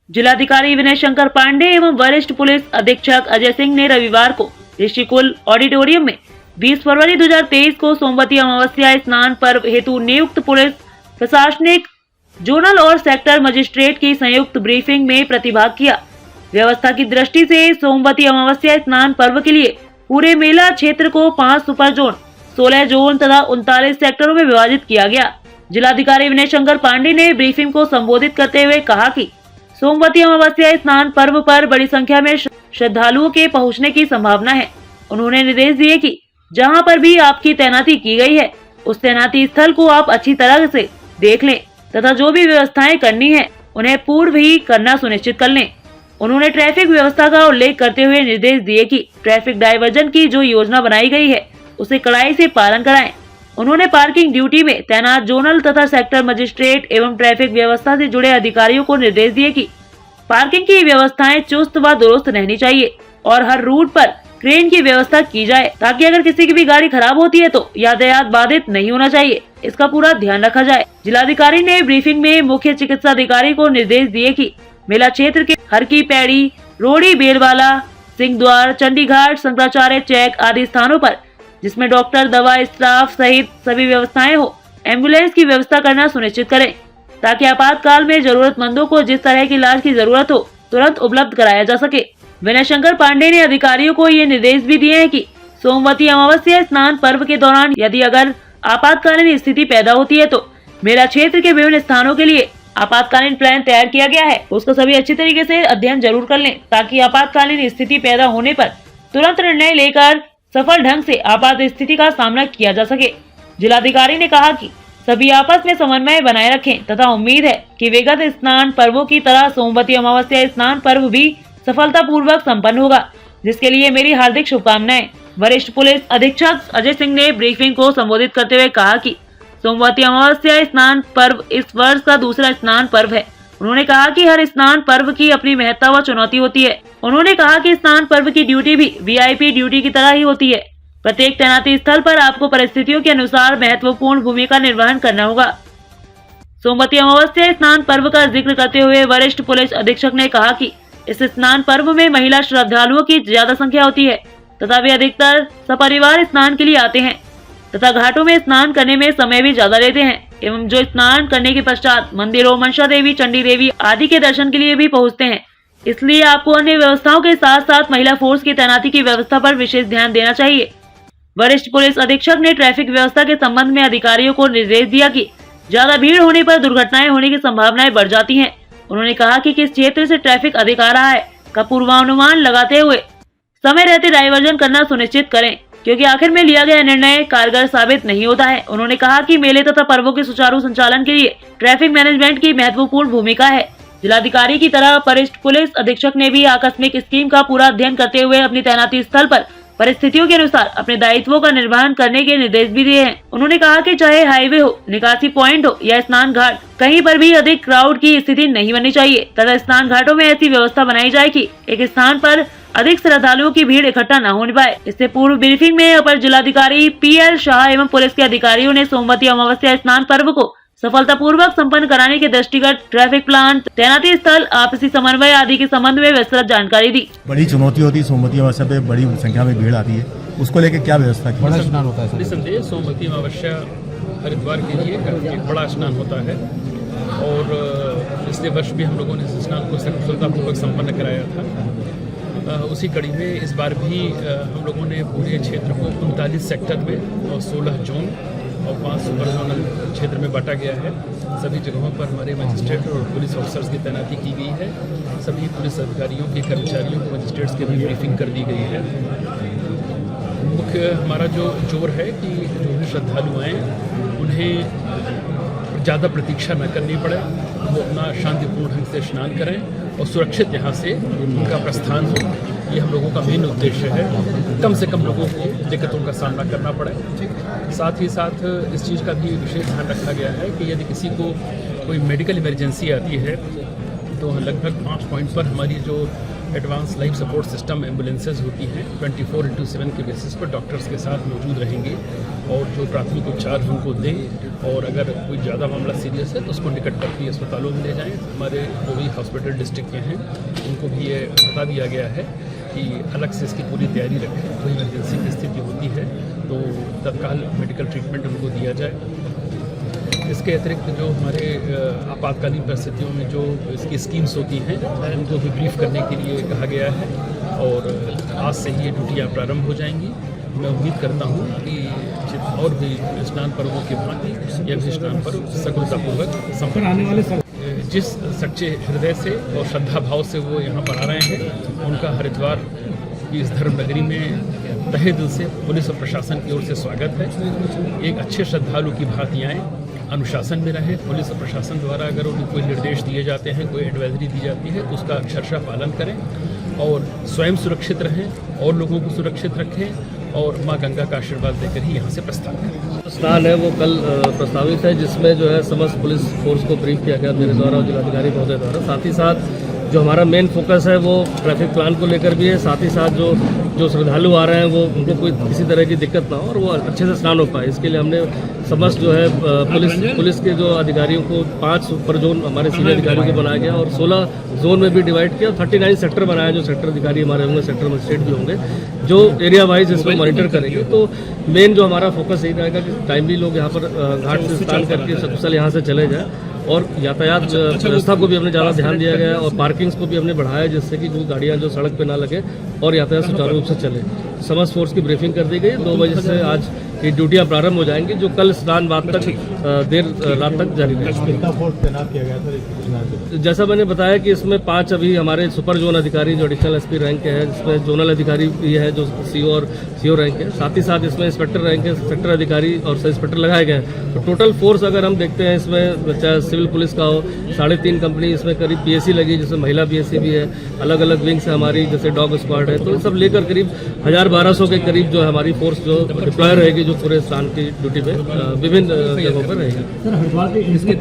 जिलाधिकारी विनय शंकर पांडे एवं वरिष्ठ पुलिस अधीक्षक अजय सिंह ने रविवार को ऋषिकुल ऑडिटोरियम में 20 फरवरी 2023 को सोमवती अमावस्या स्नान पर्व हेतु नियुक्त पुलिस प्रशासनिक जोनल और सेक्टर मजिस्ट्रेट की संयुक्त ब्रीफिंग में प्रतिभाग किया। व्यवस्था की दृष्टि से सोमवती अमावस्या स्नान पर्व के लिए पूरे मेला क्षेत्र को 5 सुपर जोन, 16 जोन तथा 39 सेक्टरों में विभाजित किया गया। जिलाधिकारी विनय शंकर पांडे ने ब्रीफिंग को संबोधित करते हुए कहा कि सोमवती अमावस्या स्नान पर्व पर बड़ी संख्या में श्रद्धालुओं के पहुंचने की संभावना है। उन्होंने निर्देश दिए कि जहां पर भी आपकी तैनाती की गई है उस तैनाती स्थल को आप अच्छी तरह से देख लें तथा जो भी व्यवस्थाएं करनी है उन्हें पूर्व ही करना सुनिश्चित कर लें। उन्होंने ट्रैफिक व्यवस्था का उल्लेख करते हुए निर्देश दिए कि ट्रैफिक डायवर्जन की जो योजना बनाई गई है उसे कड़ाई से पालन कराएं। उन्होंने पार्किंग ड्यूटी में तैनात जोनल तथा सेक्टर मजिस्ट्रेट एवं ट्रैफिक व्यवस्था से जुड़े अधिकारियों को निर्देश दिए कि पार्किंग की व्यवस्थाएं चुस्त व दुरुस्त रहनी चाहिए और हर रूट पर क्रेन की व्यवस्था की जाए ताकि अगर किसी की भी गाड़ी खराब होती है तो यातायात बाधित नहीं होना चाहिए, इसका पूरा ध्यान रखा जाए। जिलाधिकारी ने ब्रीफिंग में मुख्य चिकित्सा अधिकारी को निर्देश दिए कि मेला क्षेत्र के हर की पैड़ी, रोड़ी, बेलवाला, सिंह द्वार, चंडीघाट, शंकराचार्य चौक आदि स्थानों पर जिसमें डॉक्टर, दवा स्टाफ सहित सभी व्यवस्थाएं हो, एम्बुलेंस की व्यवस्था करना सुनिश्चित करें ताकि आपातकाल में जरूरतमंदों को जिस तरह की इलाज की जरूरत हो तुरंत उपलब्ध कराया जा सके। विनय शंकर पांडे ने अधिकारियों को ये निर्देश भी दिए हैं कि सोमवती अमावस्या स्नान पर्व के दौरान यदि अगर आपातकालीन स्थिति पैदा होती है तो मेला क्षेत्र के विभिन्न स्थानों के लिए आपातकालीन प्लान तैयार किया गया है, उसको सभी अच्छी तरीके से अध्ययन जरूर कर लें ताकि आपातकालीन स्थिति पैदा होने पर तुरंत निर्णय लेकर सफल ढंग से आपात स्थिति का सामना किया जा सके। जिलाधिकारी ने कहा कि सभी आपस में समन्वय बनाए रखें तथा उम्मीद है कि विगत स्नान पर्वों की तरह सोमवती अमावस्या स्नान पर्व भी सफलता पूर्वक संपन्न होगा, जिसके लिए मेरी हार्दिक शुभकामनाएं। वरिष्ठ पुलिस अधीक्षक अजय सिंह ने ब्रीफिंग को संबोधित करते हुए कहा कि सोमवती अमावस्या स्नान पर्व इस वर्ष का दूसरा स्नान पर्व है। उन्होंने कहा कि हर स्नान पर्व की अपनी महत्ता व चुनौती होती है। उन्होंने कहा कि स्नान पर्व की ड्यूटी भी वीआईपी ड्यूटी की तरह ही होती है। प्रत्येक तैनाती स्थल पर आपको परिस्थितियों के अनुसार महत्वपूर्ण भूमिका निर्वहन करना होगा। सोमवती अमावस्या स्नान पर्व का जिक्र करते हुए वरिष्ठ पुलिस अधीक्षक ने कहा कि इस स्नान पर्व में महिला श्रद्धालुओं की ज्यादा संख्या होती है तथा वे अधिकतर सपरिवार स्नान के लिए आते हैं तथा घाटों में स्नान करने में समय भी ज्यादा लेते हैं एवं जो स्नान करने के पश्चात मंदिरों, मनसा देवी, चंडी देवी आदि के दर्शन के लिए भी पहुंचते हैं। इसलिए आपको अन्य व्यवस्थाओं के साथ साथ महिला फोर्स की तैनाती की व्यवस्था पर विशेष ध्यान देना चाहिए। वरिष्ठ पुलिस अधीक्षक ने ट्रैफिक व्यवस्था के संबंध में अधिकारियों को निर्देश दिया कि ज्यादा भीड़ होने पर दुर्घटनाएं होने की संभावनाएं बढ़ जाती हैं। उन्होंने कहा कि किस क्षेत्र से ट्रैफिक अधिक आ रहा है का पूर्वानुमान लगाते हुए समय रहते डायवर्जन करना सुनिश्चित करें, क्योंकि आखिर में लिया गया निर्णय कारगर साबित नहीं होता है। उन्होंने कहा कि मेले तथा पर्वों के सुचारू संचालन के लिए ट्रैफिक मैनेजमेंट की महत्वपूर्ण भूमिका है। जिलाधिकारी की तरह वरिष्ठ पुलिस अधीक्षक ने भी आकस्मिक स्कीम का पूरा अध्ययन करते हुए अपनी तैनाती स्थल पर परिस्थितियों के अनुसार अपने दायित्वों का निर्वहन करने के निर्देश भी दिए हैं। उन्होंने कहा कि चाहे हाईवे हो, निकासी पॉइंट हो या स्नान घाट, कहीं पर भी अधिक क्राउड की स्थिति नहीं बननी चाहिए तथा स्नान घाटों में ऐसी व्यवस्था बनाई जाए कि एक स्थान पर अधिक श्रद्धालुओं की भीड़ इकट्ठा न होने पाए। इससे पूर्व ब्रीफिंग में अपर जिलाधिकारी पीएल शाह एवं पुलिस के अधिकारियों ने सोमवती अमावस्या स्नान पर्व को सफलतापूर्वक संपन्न कराने के दृष्टिगत ट्रैफिक प्लान, तैनाती स्थल, आपसी समन्वय आदि के संबंध में विस्तृत जानकारी दी। बड़ी चुनौती होती है सोमवती अमावस्या पे, बड़ी संख्या में भीड़ आती है, उसको लेकर क्या व्यवस्था की? बड़ा स्नान होता है। निसंदेह सोमवती अमावस्या हरिद्वार के लिए एक बड़ा स्नान होता है और पिछले वर्ष भी हम लोगों ने इस स्नान को सफलतापूर्वक संपन्न कराया था। उसी कड़ी में इस बार भी हम लोगों ने पूरे क्षेत्र को 39 सेक्टर में और 16 जोन और 5 सुपर जोनल क्षेत्र में बांटा गया है। सभी जगहों पर हमारे मजिस्ट्रेट और पुलिस ऑफिसर्स की तैनाती की गई है। सभी पुलिस अधिकारियों के कर्मचारियों को मजिस्ट्रेट्स की भी ब्रीफिंग कर दी गई है। मुख्य हमारा जो जोर है कि जो भी श्रद्धालु आएँ उन्हें ज़्यादा प्रतीक्षा न करनी पड़े, वो अपना शांतिपूर्ण ढंग से स्नान करें और सुरक्षित यहाँ से उनका प्रस्थान हो। ये हम लोगों का मेन उद्देश्य है, कम से कम लोगों को दिक्कतों का सामना करना पड़े। साथ ही साथ इस चीज़ का भी विशेष ध्यान रखा गया है कि यदि किसी को कोई मेडिकल इमरजेंसी आती है तो लगभग 5 पॉइंट पर हमारी जो advance life support system ambulances होती हैं 24/7 के बेसिस पर डॉक्टर्स के साथ मौजूद रहेंगे और जो प्राथमिक उपचार उनको दें और अगर कोई ज़्यादा मामला सीरियस है तो उसको निकटवर्ती अस्पतालों में ले जाएं। हमारे जो भी हॉस्पिटल डिस्ट्रिक्ट के हैं उनको भी ये बता दिया गया है कि अलग से इसकी पूरी तैयारी रखें। कोई इमरजेंसी की स्थिति होती है तो तत्काल मेडिकल ट्रीटमेंट उनको दिया जाए। इसके अतिरिक्त जो हमारे आपातकालीन परिस्थितियों में जो इसकी स्कीम्स होती हैं उनको भी ब्रीफ करने के लिए कहा गया है और आज से ही ये ड्यूटियाँ प्रारंभ हो जाएंगी। मैं उम्मीद करता हूँ कि और भी स्नान पर्वों के भांति यह भी स्नान पर्व सकुशलतापूर्वक संपन्न आने वाले जिस सच्चे हृदय से और श्रद्धा भाव से वो यहाँ पर आ रहे हैं उनका हरिद्वार की इस धर्म नगरी में तहे दिल से पुलिस और प्रशासन की ओर से स्वागत है। एक अच्छे श्रद्धालु की भांति आएँ, अनुशासन में रहें। पुलिस और प्रशासन द्वारा अगर उन्हें कोई निर्देश दिए जाते हैं, कोई एडवाइजरी दी जाती है तो उसका अक्षरशः पालन करें और स्वयं सुरक्षित रहें और लोगों को सुरक्षित रखें और माँ गंगा का आशीर्वाद देकर ही यहाँ से प्रस्थान करें। स्नान है वो कल प्रस्तावित है जिसमें जो है समस्त पुलिस फोर्स को ब्रीफ किया गया मेरे द्वारा और जिलाधिकारी महोदय द्वारा। साथ ही साथ जो हमारा मेन फोकस है वो ट्रैफिक प्लान को लेकर भी है। साथ ही साथ जो श्रद्धालु आ रहे हैं वो उनको कोई किसी तरह की दिक्कत ना हो और वो अच्छे से स्नान हो पाए, इसके लिए हमने समस्त जो है पुलिस के जो अधिकारियों को 5 सुपर जोन हमारे सीनियर अधिकारियों को बनाया गया और 16 जोन में भी डिवाइड किया। 39 सेक्टर बनाया, जो सेक्टर अधिकारी हमारे होंगे, सेक्टर मजिस्ट्रेट भी होंगे जो एरिया वाइज इसको मॉनिटर करेंगे। तो मेन जो हमारा फोकस यही रहेगा कि टाइमली लोग यहाँ पर घाट से स्नान करके सकुशल यहाँ से चले जाएँ और यातायात व्यवस्था को भी हमने ज़्यादा ध्यान दिया गया है और पार्किंग्स को भी हमने बढ़ाया जिससे कि कोई गाड़ियाँ जो सड़क पे ना लगे और यातायात सुचारू रूप से चले। समस्त फोर्स की ब्रीफिंग कर दी गई। 2 बजे से आज ये ड्यूटियाँ प्रारंभ हो जाएंगी जो कल स्नान बाद तक देर रात तक जारी रहेगी। कितना फोर्स तैनात किया गया था? जैसा मैंने बताया कि इसमें 5 अभी हमारे सुपर जोन अधिकारी जो एडिशनल एसपी रैंक के हैं, जिसमें जोनल अधिकारी भी है जो सीओ और सीओ रैंक है, साथ ही साथ इसमें इंस्पेक्टर रैंक के सेक्टर अधिकारी और सब इंस्पेक्टर लगाए गए हैं। तो टोटल फोर्स अगर हम देखते हैं इसमें चाहे सिविल पुलिस का हो, 3.5 कंपनी इसमें करीब पीएससी लगी जिसमें महिला पीएससी भी है, अलग अलग विंग्स है हमारी जैसे डॉग स्क्वाड है, तो सब लेकर करीब 1000-1200 के करीब जो हमारी फोर्स जो डिप्लॉय रहेगी जो पूरे स्थान की ड्यूटी पे विभिन्न जगहों पर रहेगी।